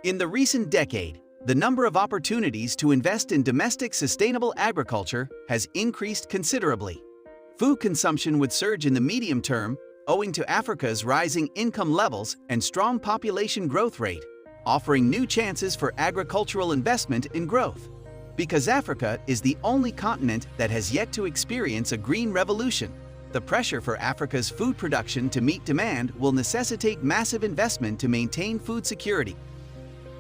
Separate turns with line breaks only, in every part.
In the recent decade, the number of opportunities to invest in domestic sustainable agriculture has increased considerably. Food consumption would surge in the medium term, owing to Africa's rising income levels and strong population growth rate, offering new chances for agricultural investment in growth. Because Africa is the only continent that has yet to experience a green revolution, the pressure for Africa's food production to meet demand will necessitate massive investment to maintain food security.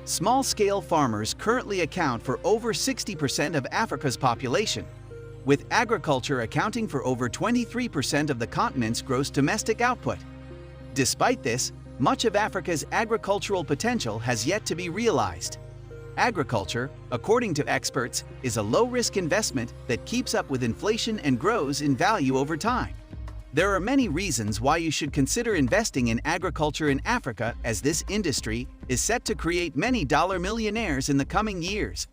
Small-scale farmers currently account for over 60% of Africa's population, with agriculture accounting for over 23% of the continent's gross domestic output. Despite this, much of Africa's agricultural potential has yet to be realized. Agriculture, according to experts, is a low-risk investment that keeps up with inflation and grows in value over time. There are many reasons why you should consider investing in agriculture in Africa, as this industry is set to create many dollar millionaires in the coming years.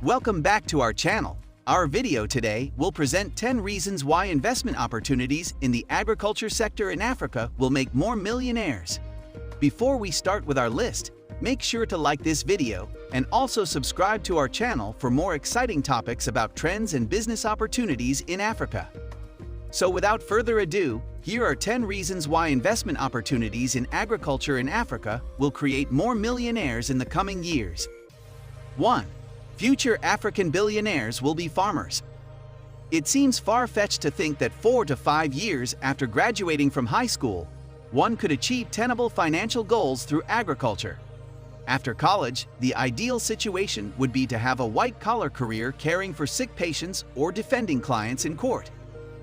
Welcome back to our channel. Our video today will present 10 reasons why investment opportunities in the agriculture sector in Africa will make more millionaires. Before we start with our list, make sure to like this video and also subscribe to our channel for more exciting topics about trends and business opportunities in Africa. So without further ado, here are 10 reasons why investment opportunities in agriculture in Africa will create more millionaires in the coming years. 1. Future African billionaires will be farmers. It seems far-fetched to think that 4 to 5 years after graduating from high school, one could achieve tenable financial goals through agriculture. After college, the ideal situation would be to have a white-collar career caring for sick patients or defending clients in court.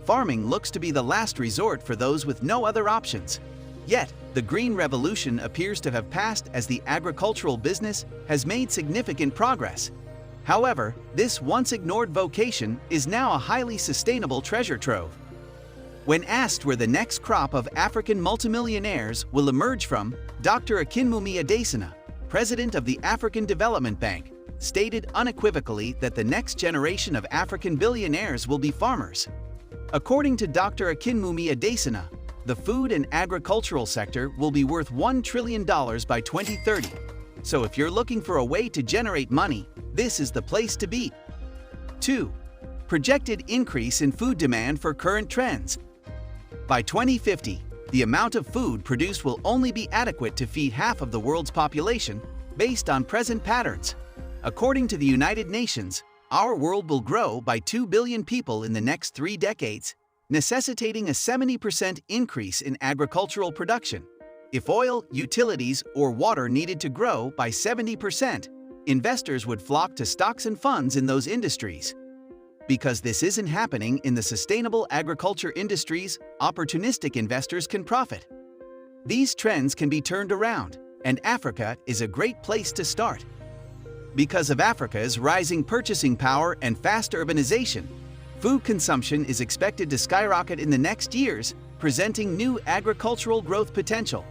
Farming looks to be the last resort for those with no other options. Yet, the green revolution appears to have passed as the agricultural business has made significant progress. However, this once-ignored vocation is now a highly sustainable treasure trove. When asked where the next crop of African multimillionaires will emerge from, Dr. Akinwumi Adesina, president of the African Development Bank, stated unequivocally that the next generation of African billionaires will be farmers. According to Dr. Akinwumi Adesina, the food and agricultural sector will be worth $1 trillion by 2030. So if you're looking for a way to generate money, this is the place to be. 2. Projected increase in food demand for current trends. By 2050, the amount of food produced will only be adequate to feed half of the world's population based on present patterns. According to the United Nations, our world will grow by 2 billion people in the next 3 decades, necessitating a 70% increase in agricultural production. If oil, utilities, or water needed to grow by 70%, investors would flock to stocks and funds in those industries. Because this isn't happening in the sustainable agriculture industries, opportunistic investors can profit. These trends can be turned around, and Africa is a great place to start. Because of Africa's rising purchasing power and fast urbanization, food consumption is expected to skyrocket in the next years, presenting new agricultural growth potential.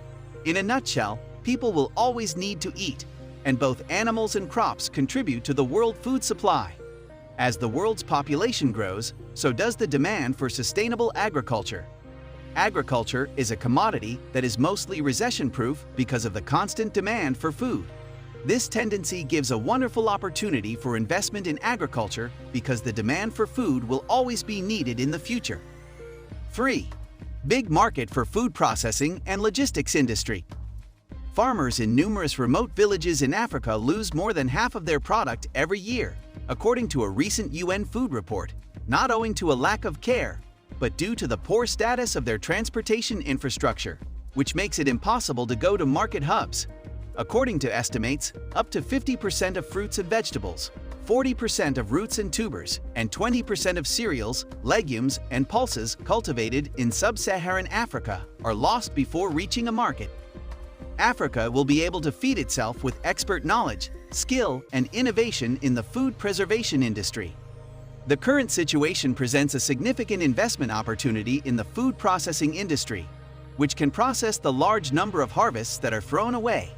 In a nutshell, people will always need to eat, and both animals and crops contribute to the world food supply. As the world's population grows, so does the demand for sustainable agriculture. Agriculture is a commodity that is mostly recession-proof because of the constant demand for food. This tendency gives a wonderful opportunity for investment in agriculture because the demand for food will always be needed in the future. 3. Big market for food processing and logistics industry. Farmers in numerous remote villages in Africa lose more than half of their product every year, according to a recent UN food report, not owing to a lack of care, but due to the poor status of their transportation infrastructure, which makes it impossible to go to market hubs. According to estimates, up to 50% of fruits and vegetables, 40% of roots and tubers, and 20% of cereals, legumes, and pulses cultivated in sub-Saharan Africa are lost before reaching a market. Africa will be able to feed itself with expert knowledge, skill, and innovation in the food preservation industry. The current situation presents a significant investment opportunity in the food processing industry, which can process the large number of harvests that are thrown away.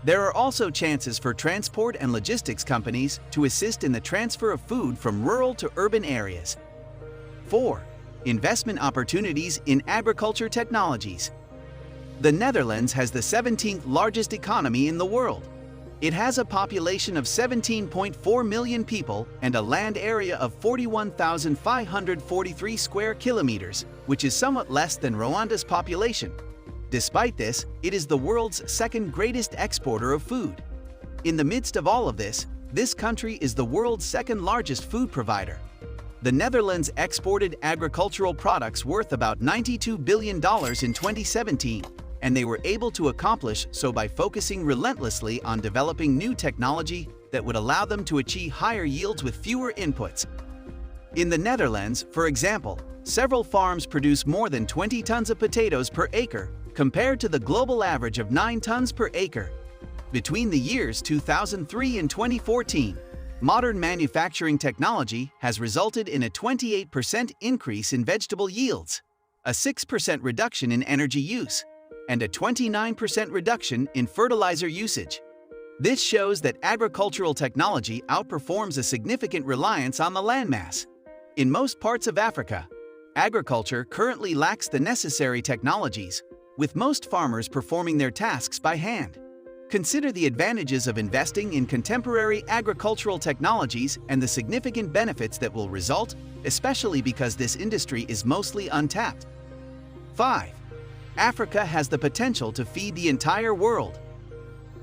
There are also chances for transport and logistics companies to assist in the transfer of food from rural to urban areas. 4. Investment opportunities in agriculture technologies. The Netherlands has the 17th largest economy in the world. It has a population of 17.4 million people and a land area of 41,543 square kilometers, which is somewhat less than Rwanda's population. Despite this, it is the world's second greatest exporter of food. In the midst of all of this country is the world's second largest food provider. The Netherlands exported agricultural products worth about $92 billion in 2017, and they were able to accomplish so by focusing relentlessly on developing new technology that would allow them to achieve higher yields with fewer inputs. In the Netherlands, for example, several farms produce more than 20 tons of potatoes per acre, compared to the global average of 9 tons per acre. Between the years 2003 and 2014, modern manufacturing technology has resulted in a 28% increase in vegetable yields, a 6% reduction in energy use, and a 29% reduction in fertilizer usage. This shows that agricultural technology outperforms a significant reliance on the landmass. In most parts of Africa, agriculture currently lacks the necessary technologies, with most farmers performing their tasks by hand. Consider the advantages of investing in contemporary agricultural technologies and the significant benefits that will result, especially because this industry is mostly untapped. 5. Africa has the potential to feed the entire world.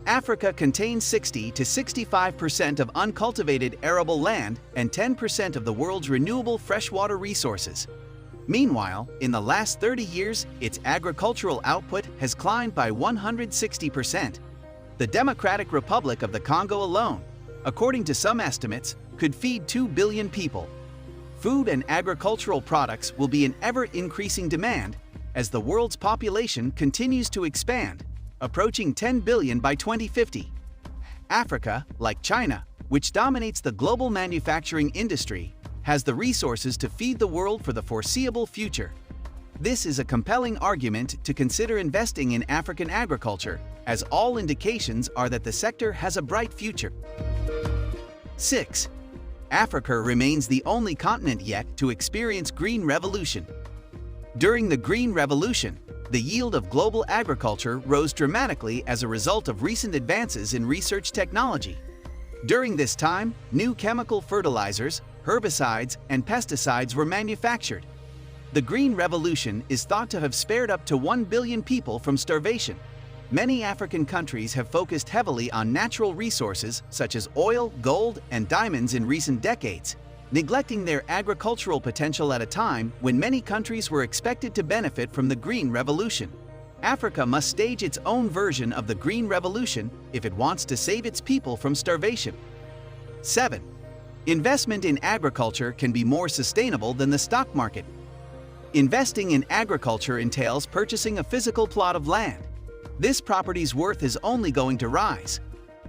Africa contains 60 to 65% of uncultivated arable land and 10% of the world's renewable freshwater resources. Meanwhile, in the last 30 years, its agricultural output has climbed by 160%. The Democratic Republic of the Congo alone, according to some estimates, could feed 2 billion people. Food and agricultural products will be in ever-increasing demand as the world's population continues to expand, approaching 10 billion by 2050. Africa, like China, which dominates the global manufacturing industry, has the resources to feed the world for the foreseeable future. This is a compelling argument to consider investing in African agriculture, as all indications are that the sector has a bright future. 6. Africa remains the only continent yet to experience green revolution. During the Green Revolution, the yield of global agriculture rose dramatically as a result of recent advances in research technology. During this time, new chemical fertilizers, herbicides, and pesticides were manufactured. The Green Revolution is thought to have spared up to 1 billion people from starvation. Many African countries have focused heavily on natural resources such as oil, gold, and diamonds in recent decades, neglecting their agricultural potential at a time when many countries were expected to benefit from the Green Revolution. Africa must stage its own version of the Green Revolution if it wants to save its people from starvation. 7. Investment in agriculture can be more sustainable than the stock market. Investing in agriculture entails purchasing a physical plot of land. This property's worth is only going to rise.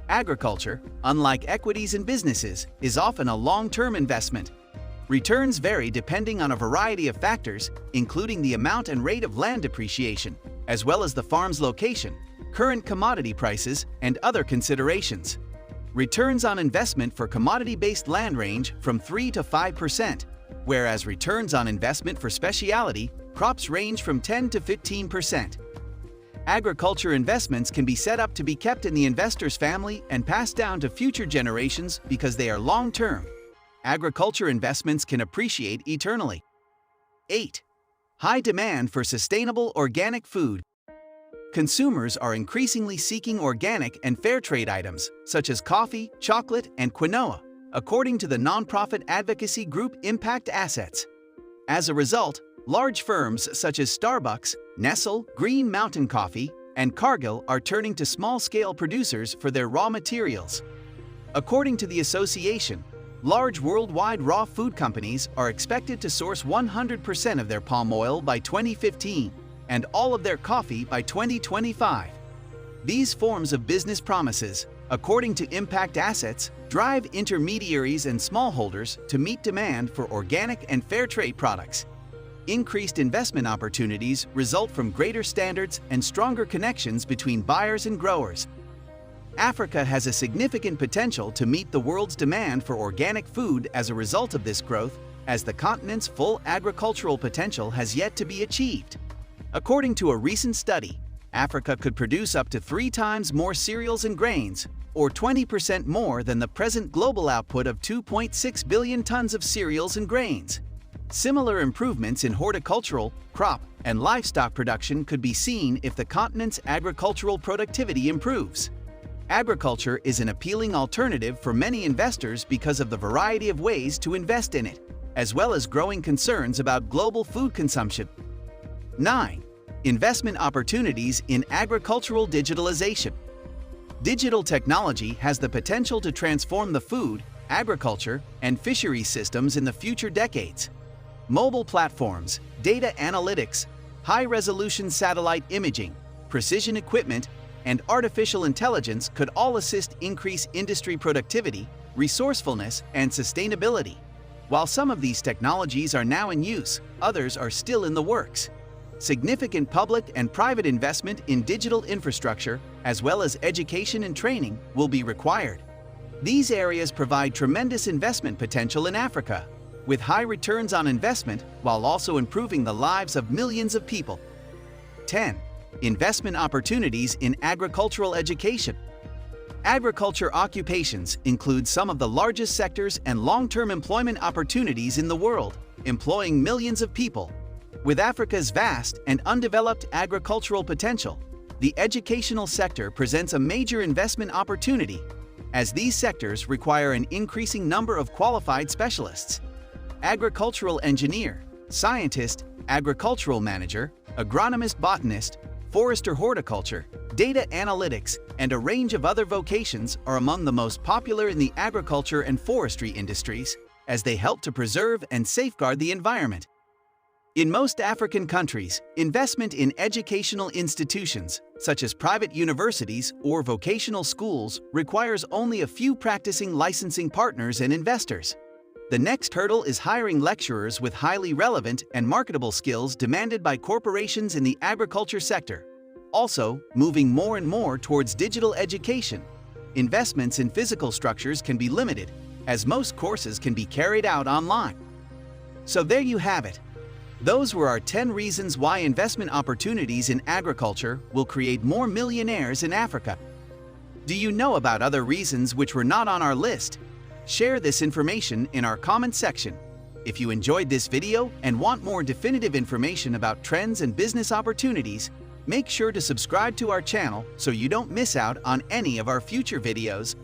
Agriculture, unlike equities and businesses, is often a long-term investment. Returns vary depending on a variety of factors, including the amount and rate of land depreciation, as well as the farm's location, current commodity prices, and other considerations. Returns on investment for commodity-based land range from 3 to 5%, whereas returns on investment for specialty crops range from 10 to 15%. Agriculture investments can be set up to be kept in the investor's family and passed down to future generations because they are long-term. Agriculture investments can appreciate eternally. 8. High demand for sustainable organic food. Consumers are increasingly seeking organic and fair trade items, such as coffee, chocolate, and quinoa, according to the nonprofit advocacy group Impact Assets. As a result, large firms such as Starbucks, Nestle, Green Mountain Coffee, and Cargill are turning to small-scale producers for their raw materials. According to the association, large worldwide raw food companies are expected to source 100% of their palm oil by 2015 and all of their coffee by 2025. These forms of business promises, according to Impact Assets, drive intermediaries and smallholders to meet demand for organic and fair trade products. Increased investment opportunities result from greater standards and stronger connections between buyers and growers. Africa has a significant potential to meet the world's demand for organic food as a result of this growth, as the continent's full agricultural potential has yet to be achieved. According to a recent study, Africa could produce up to 3 times more cereals and grains, or 20% more than the present global output of 2.6 billion tons of cereals and grains. Similar improvements in horticultural, crop, and livestock production could be seen if the continent's agricultural productivity improves. Agriculture is an appealing alternative for many investors because of the variety of ways to invest in it, as well as growing concerns about global food consumption. 9. Investment opportunities in agricultural digitalization. Digital technology has the potential to transform the food, agriculture, and fisheries systems in the future decades. Mobile platforms, data analytics, high-resolution satellite imaging, precision equipment, and artificial intelligence could all assist increase industry productivity, resourcefulness, and sustainability. While some of these technologies are now in use, others are still in the works. Significant public and private investment in digital infrastructure, as well as education and training, will be required. These areas provide tremendous investment potential in Africa, with high returns on investment while also improving the lives of millions of people. 10. Investment opportunities in agricultural education. Agriculture occupations include some of the largest sectors and long-term employment opportunities in the world, employing millions of people. With Africa's vast and undeveloped agricultural potential, the educational sector presents a major investment opportunity, as these sectors require an increasing number of qualified specialists. Agricultural engineer, scientist, agricultural manager, agronomist botanist, forester horticulture, data analytics, and a range of other vocations are among the most popular in the agriculture and forestry industries, as they help to preserve and safeguard the environment. In most African countries, investment in educational institutions, such as private universities or vocational schools, requires only a few practicing licensing partners and investors. The next hurdle is hiring lecturers with highly relevant and marketable skills demanded by corporations in the agriculture sector. Also, moving more and more towards digital education, investments in physical structures can be limited, as most courses can be carried out online. So there you have it. Those were our 10 reasons why investment opportunities in agriculture will create more millionaires in Africa. Do you know about other reasons which were not on our list? Share this information in our comment section. If you enjoyed this video and want more definitive information about trends and business opportunities, make sure to subscribe to our channel so you don't miss out on any of our future videos